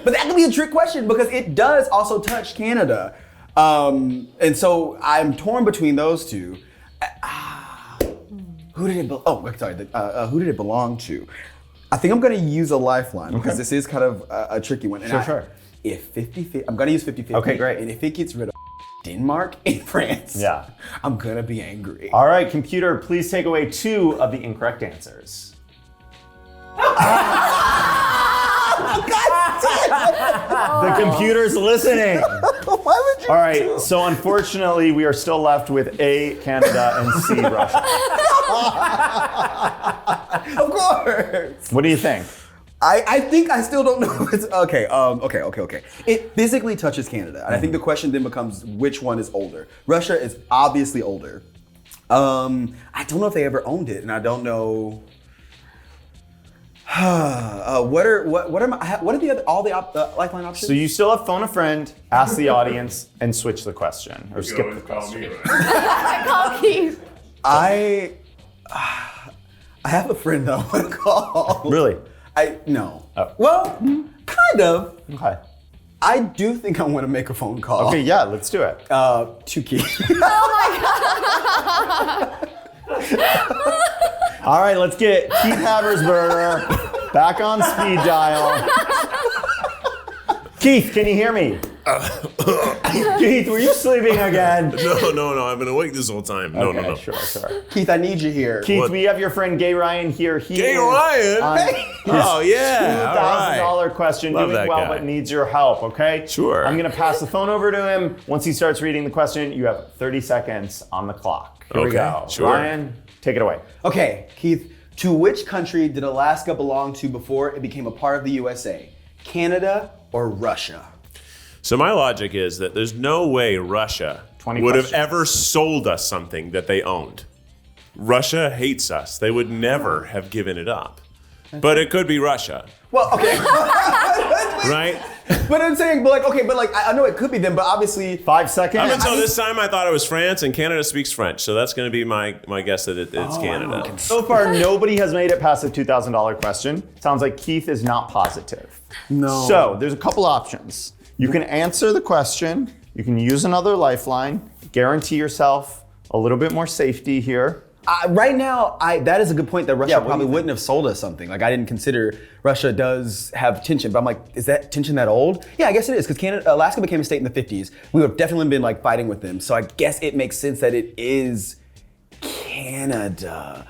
[SPEAKER 3] But that could be a trick question because it does also touch Canada. And so I'm torn between those two. Who did it who did it belong to? I think I'm going to use a lifeline because this is kind of a tricky one. And
[SPEAKER 1] Sure.
[SPEAKER 3] If 50-50, I'm going to use 50-50.
[SPEAKER 1] Okay, great.
[SPEAKER 3] And if it gets rid of Denmark and France,
[SPEAKER 1] Yeah.
[SPEAKER 3] I'm going to be angry.
[SPEAKER 1] All right, computer, please take away 2 of the incorrect answers. The computer's listening.
[SPEAKER 3] Why would you?
[SPEAKER 1] All right, so unfortunately, we are still left with A, Canada, and C, Russia.
[SPEAKER 3] Of course.
[SPEAKER 1] What do you think?
[SPEAKER 3] I think I still don't know. It's okay. It physically touches Canada, and I think the question then becomes which one is older. Russia is obviously older. I don't know if they ever owned it, and I don't know. What are all the lifeline options?
[SPEAKER 1] So you still have phone a friend, ask the audience, and switch the question, or skip the question.
[SPEAKER 4] Call Keith.
[SPEAKER 3] I have a friend that I want to call.
[SPEAKER 1] Really?
[SPEAKER 3] No.
[SPEAKER 1] Oh.
[SPEAKER 3] Well, kind of.
[SPEAKER 1] Okay.
[SPEAKER 3] I do think I want to make a phone call.
[SPEAKER 1] Okay, yeah, let's do it.
[SPEAKER 3] To Keith.
[SPEAKER 1] All right, let's get Keith Habersberger back on speed dial. Keith, can you hear me? Keith, were you sleeping again?
[SPEAKER 5] No, I've been awake this whole time. No.
[SPEAKER 1] Sure.
[SPEAKER 3] Keith, I need you here.
[SPEAKER 1] Keith,
[SPEAKER 5] What?
[SPEAKER 1] we have your friend Gay Ryan here. He
[SPEAKER 5] Gay
[SPEAKER 1] is
[SPEAKER 5] Ryan?
[SPEAKER 1] on
[SPEAKER 5] Oh, yeah. All
[SPEAKER 1] $2,000 question,
[SPEAKER 5] Love
[SPEAKER 1] doing
[SPEAKER 5] that
[SPEAKER 1] well,
[SPEAKER 5] guy.
[SPEAKER 1] but needs your help, okay?
[SPEAKER 5] Sure.
[SPEAKER 1] I'm gonna pass the phone over to him. Once he starts reading the question, you have 30 seconds on the clock. Here we
[SPEAKER 5] Okay,
[SPEAKER 1] go.
[SPEAKER 5] sure.
[SPEAKER 1] Ryan, take it away.
[SPEAKER 3] Okay, Keith, to which country did Alaska belong to before it became a part of the USA? Canada or Russia?
[SPEAKER 5] So my logic is that there's no way Russia
[SPEAKER 1] 20
[SPEAKER 5] would have
[SPEAKER 1] questions.
[SPEAKER 5] ever sold us something that they owned. Russia hates us. They would never have given it up. But it could be Russia,
[SPEAKER 3] Well, okay.
[SPEAKER 5] right?
[SPEAKER 3] But I'm saying, I know it could be them, but obviously.
[SPEAKER 1] 5 seconds.
[SPEAKER 5] Up until this time, I thought it was France, and Canada speaks French. So that's going to be my guess that it's Canada.
[SPEAKER 1] So far, nobody has made it past the $2,000 question. Sounds like Keith is not positive.
[SPEAKER 3] No.
[SPEAKER 1] So there's a couple options. You can answer the question. You can use another lifeline. Guarantee yourself a little bit more safety here.
[SPEAKER 3] Right now, that is a good point that Russia
[SPEAKER 1] Yeah, what do
[SPEAKER 3] probably
[SPEAKER 1] you
[SPEAKER 3] wouldn't have sold us something. Like, I didn't consider Russia does have tension, but I'm like, is that tension that old? Yeah, I guess it is, because Alaska became a state in the 50s. We would have definitely been like fighting with them. So I guess it makes sense that it is Canada.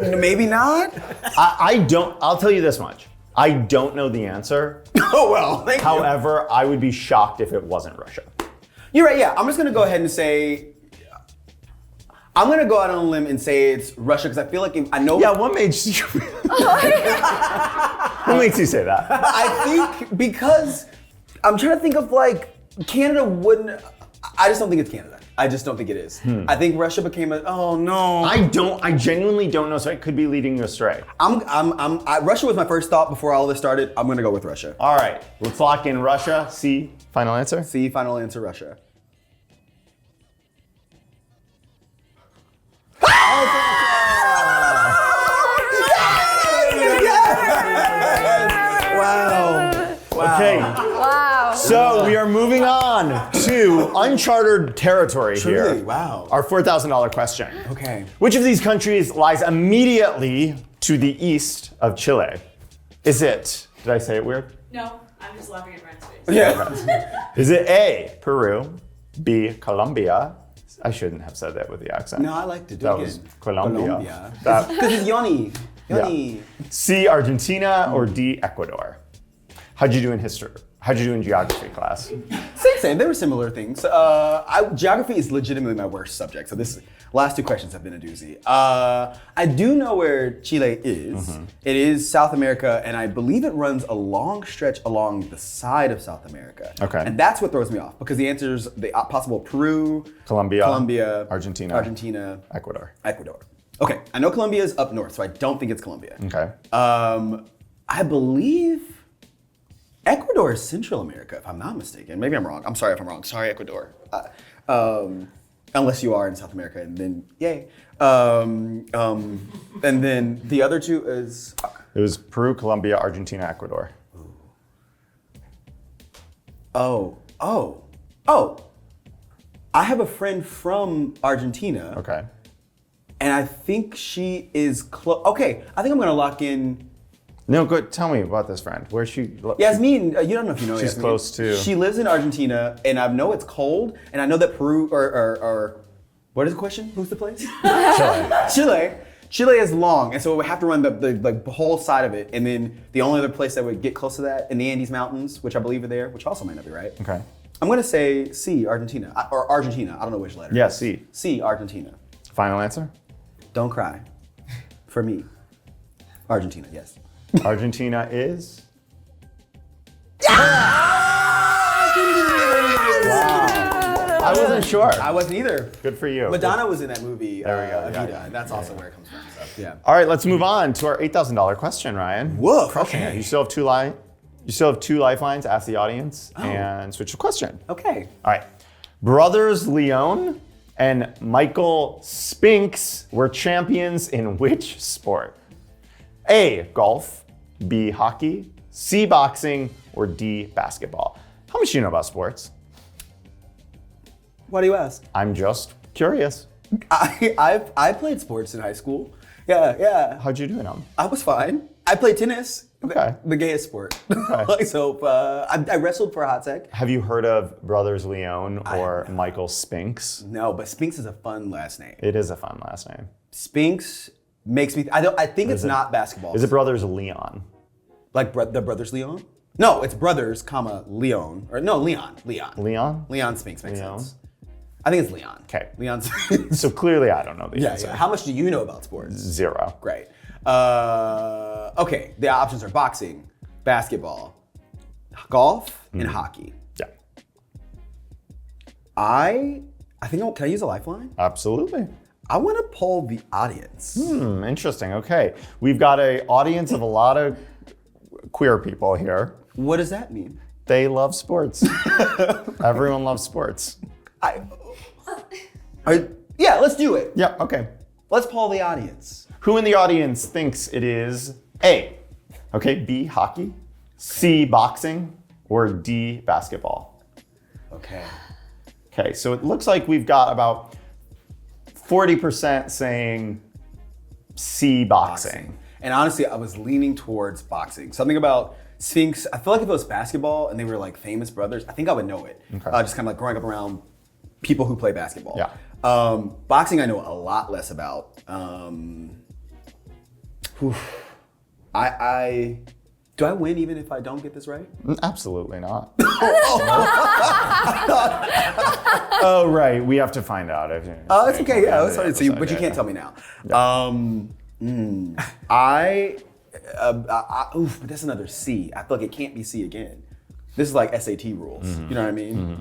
[SPEAKER 3] Maybe not?
[SPEAKER 1] I'll tell you this much. I don't know the answer.
[SPEAKER 3] Oh, well, thank you.
[SPEAKER 1] However, I would be shocked if it wasn't Russia.
[SPEAKER 3] You're right, yeah. I'm just gonna go ahead and say, I'm gonna go out on a limb and say it's Russia, because I feel like I know.
[SPEAKER 1] Yeah, what makes you what makes you say that?
[SPEAKER 3] I think because I'm trying to think of like Canada wouldn't. I just don't think it's Canada. I just don't think it is. I think Russia became oh no.
[SPEAKER 1] I genuinely don't know, so I could be leading you astray.
[SPEAKER 3] Russia was my first thought before all this started. I'm gonna go with Russia.
[SPEAKER 1] All right, let's lock in Russia. C, final answer?
[SPEAKER 3] C, final answer, Russia.
[SPEAKER 1] Okay.
[SPEAKER 4] Wow.
[SPEAKER 1] So we are moving on to uncharted territory here.
[SPEAKER 3] Truly, wow.
[SPEAKER 1] Our $4,000 question.
[SPEAKER 3] Okay.
[SPEAKER 1] Which of these countries lies immediately to the east of Chile? Is it, did I say it weird?
[SPEAKER 6] No, I'm just laughing at Ryan's face.
[SPEAKER 3] Yeah.
[SPEAKER 1] Is it A, Peru, B, Colombia? I shouldn't have said that with the accent.
[SPEAKER 3] No, I like to do
[SPEAKER 1] That
[SPEAKER 3] it
[SPEAKER 1] was
[SPEAKER 3] again.
[SPEAKER 1] Colombia. That-
[SPEAKER 3] Because it's Jonny. Jonny.
[SPEAKER 1] C, Argentina, or D, Ecuador? How'd you do in history? How'd you do in geography class?
[SPEAKER 3] Same. There were similar things. Geography is legitimately my worst subject. So this last two questions have been a doozy. I do know where Chile is. It is South America, and I believe it runs a long stretch along the side of South America.
[SPEAKER 1] Okay.
[SPEAKER 3] And that's what throws me off because the answers, the possible Peru,
[SPEAKER 1] Colombia, Argentina,
[SPEAKER 3] Ecuador. Okay, I know Colombia is up north, so I don't think it's Colombia.
[SPEAKER 1] Okay.
[SPEAKER 3] I believe Ecuador is Central America, if I'm not mistaken. Maybe I'm wrong. I'm sorry if I'm wrong. Sorry, Ecuador. Unless you are in South America, and then yay. And then the other two is.
[SPEAKER 1] It was Peru, Colombia, Argentina, Ecuador.
[SPEAKER 3] Oh. I have a friend from Argentina.
[SPEAKER 1] Okay.
[SPEAKER 3] And I think she is close. Okay, I think I'm gonna lock in.
[SPEAKER 1] No, good. Tell me about this friend. Where's she?
[SPEAKER 3] Yasmin, you don't know if you know
[SPEAKER 1] She's
[SPEAKER 3] Yasmin.
[SPEAKER 1] close to-
[SPEAKER 3] She lives in Argentina, and I know it's cold, and I know that Peru, or what is the question? Who's the place?
[SPEAKER 1] Chile.
[SPEAKER 3] Chile is long, and so we have to run the whole side of it, and then the only other place that would get close to that in the Andes Mountains, which I believe are there, which also might not be right.
[SPEAKER 1] Okay.
[SPEAKER 3] I'm gonna say C, Argentina, or Argentina. I don't know which letter.
[SPEAKER 1] Yeah, C.
[SPEAKER 3] C, Argentina.
[SPEAKER 1] Final answer?
[SPEAKER 3] Don't cry. For me, Argentina. Yes.
[SPEAKER 1] Argentina is? Wow. I wasn't sure.
[SPEAKER 3] I wasn't either.
[SPEAKER 1] Good for you.
[SPEAKER 3] Madonna was in that movie.
[SPEAKER 1] There we go.
[SPEAKER 3] Evita,
[SPEAKER 1] Yeah.
[SPEAKER 3] and that's also where it comes from. So, yeah.
[SPEAKER 1] All right, let's move on to our $8,000 question, Ryan.
[SPEAKER 3] Woof,
[SPEAKER 1] Crushing
[SPEAKER 3] okay.
[SPEAKER 1] it. You still have two lifelines. Ask the audience and switch the question.
[SPEAKER 3] Okay.
[SPEAKER 1] All right. Brothers Leon and Michael Spinks were champions in which sport? A, golf, B, hockey, C, boxing, or D, basketball? How much do you know about sports?
[SPEAKER 3] Why do you ask?
[SPEAKER 1] I'm just curious.
[SPEAKER 3] I played sports in high school. Yeah.
[SPEAKER 1] How'd you do in them?
[SPEAKER 3] I was fine. I played tennis.
[SPEAKER 1] Okay.
[SPEAKER 3] The gayest sport.
[SPEAKER 1] Okay.
[SPEAKER 3] So I wrestled for a hot sec.
[SPEAKER 1] Have you heard of Brothers Leon or Michael Spinks?
[SPEAKER 3] No, but Spinks is a fun last name.
[SPEAKER 1] It is a fun last name.
[SPEAKER 3] Spinks makes me. I think it's not basketball.
[SPEAKER 1] Is it Brothers Leon?
[SPEAKER 3] like the brothers Leon? No, it's brothers, comma Leon, or no Leon.
[SPEAKER 1] Leon
[SPEAKER 3] Spinks makes
[SPEAKER 1] Leon?
[SPEAKER 3] sense. I think it's Leon.
[SPEAKER 1] Okay.
[SPEAKER 3] Leon Spinks.
[SPEAKER 1] So clearly I don't know the
[SPEAKER 3] Yeah.
[SPEAKER 1] answer.
[SPEAKER 3] How much do you know about sports?
[SPEAKER 1] 0.
[SPEAKER 3] Great. Okay, the options are boxing, basketball, golf, and hockey.
[SPEAKER 1] Yeah.
[SPEAKER 3] I think, can I use a lifeline?
[SPEAKER 1] Absolutely.
[SPEAKER 3] I want to poll the audience.
[SPEAKER 1] Interesting. Okay. We've got an audience of a lot of queer people here.
[SPEAKER 3] What does that mean?
[SPEAKER 1] They love sports. Everyone loves sports.
[SPEAKER 3] Yeah, let's do it.
[SPEAKER 1] Yeah, okay.
[SPEAKER 3] Let's poll the audience.
[SPEAKER 1] Who in the audience thinks it is A, okay, B, hockey, C, boxing, or D, basketball?
[SPEAKER 3] Okay.
[SPEAKER 1] Okay, so it looks like we've got about 40% saying C, boxing.
[SPEAKER 3] And honestly, I was leaning towards boxing. Something about Sphinx, I feel like if it was basketball and they were like famous brothers, I think I would know it.
[SPEAKER 1] Okay.
[SPEAKER 3] Just kind of like growing up around people who play basketball.
[SPEAKER 1] Yeah.
[SPEAKER 3] Boxing I know a lot less about. Do I win even if I don't get this right?
[SPEAKER 1] Absolutely not. Oh, right. We have to find out.
[SPEAKER 3] It's okay. Yeah, that's fine. So but you can't tell me now. But that's another C. I feel like it can't be C again. This is like SAT rules. You know what I mean?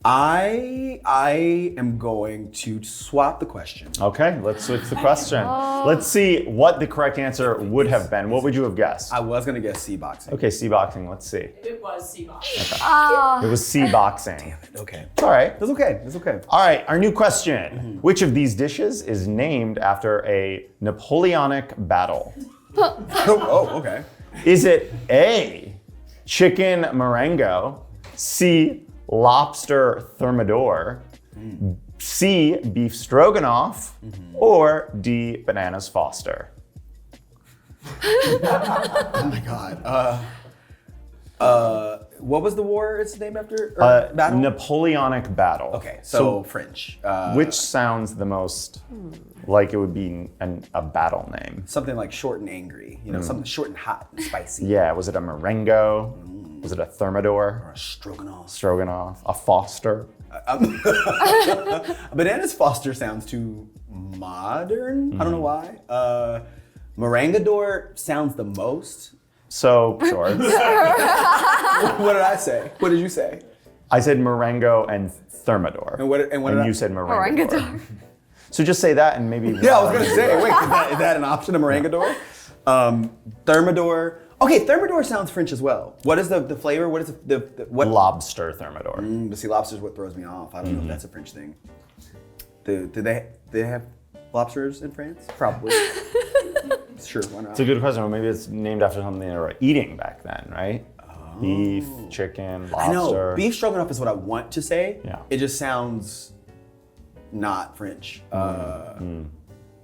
[SPEAKER 3] I am going to swap the question.
[SPEAKER 1] Okay, let's switch the question. Let's see what the correct answer would have been. What would you have guessed?
[SPEAKER 3] I was gonna guess C boxing.
[SPEAKER 1] Okay, C boxing. Let's see.
[SPEAKER 6] It was C-box.
[SPEAKER 1] It was C boxing.
[SPEAKER 3] Okay.
[SPEAKER 1] All right.
[SPEAKER 3] That's okay. That's okay.
[SPEAKER 1] All right, our new question. Which of these dishes is named after a Napoleonic battle?
[SPEAKER 3] Oh, okay.
[SPEAKER 1] Is it A, chicken Marengo, C, lobster thermidor, C, beef stroganoff, or D, bananas Foster?
[SPEAKER 3] Oh my God. What was the war it's named after? Battle?
[SPEAKER 1] Napoleonic battle.
[SPEAKER 3] Okay, so French.
[SPEAKER 1] Which sounds the most like it would be a battle name?
[SPEAKER 3] Something like short and angry. You know, something short and hot and spicy.
[SPEAKER 1] Yeah, was it a Marengo? Was it a thermidor?
[SPEAKER 3] Or a stroganoff.
[SPEAKER 1] Stroganoff? A Foster?
[SPEAKER 3] Bananas Foster sounds too modern. I don't know why. Marangador sounds the most.
[SPEAKER 1] So, sure.
[SPEAKER 3] What did I say? What did you say?
[SPEAKER 1] I said Marengo and thermidor.
[SPEAKER 3] And what did
[SPEAKER 1] you
[SPEAKER 3] I-
[SPEAKER 1] said Marengador.
[SPEAKER 4] Orangador.
[SPEAKER 1] So just say that and maybe...
[SPEAKER 3] Yeah, I was gonna say, wait, is that an option, a Marangador? Thermidor. Okay, thermidor sounds French as well. What is the flavor? What is what?
[SPEAKER 1] Lobster thermidor.
[SPEAKER 3] But see, lobster is what throws me off. I don't know if that's a French thing. Do they have lobsters in France? Probably. Sure, why not?
[SPEAKER 1] It's a good question. Well, maybe it's named after something they were eating back then, right? Beef, chicken, lobster.
[SPEAKER 3] I know. Beef stroganoff is what I want to say.
[SPEAKER 1] Yeah.
[SPEAKER 3] It just sounds not French. And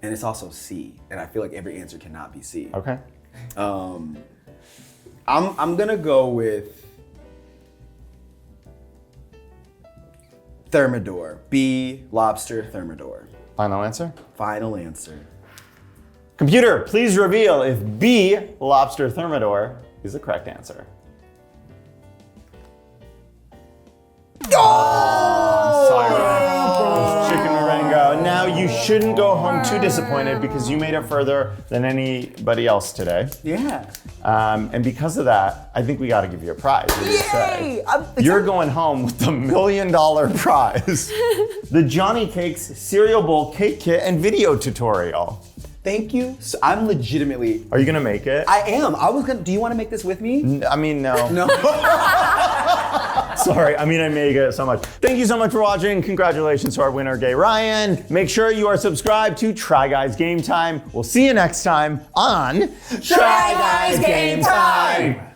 [SPEAKER 3] it's also C. And I feel like every answer cannot be C.
[SPEAKER 1] Okay.
[SPEAKER 3] I'm gonna go with thermidor. B, lobster, thermidor.
[SPEAKER 1] Final answer?
[SPEAKER 3] Final answer.
[SPEAKER 1] Computer, please reveal if B, lobster thermidor, is the correct answer. Oh! Sorry, Ryan. Chicken Marengo. Now you shouldn't go home too disappointed because you made it further than anybody else today.
[SPEAKER 3] Yeah.
[SPEAKER 1] And because of that, I think we got to give you a prize. What do you say? You're going home with the $1 million prize. The Johnny Cakes cereal bowl cake kit and video tutorial.
[SPEAKER 3] Thank you. So I'm legitimately.
[SPEAKER 1] Are you gonna make it?
[SPEAKER 3] I am. I was gonna. Do you want to make this with me?
[SPEAKER 1] I mean, no.
[SPEAKER 3] No.
[SPEAKER 1] Sorry, I mean, I make it so much. Thank you so much for watching. Congratulations to our winner, Gay Ryan. Make sure you are subscribed to Try Guys Game Time. We'll see you next time on
[SPEAKER 3] Try Guys Game Time.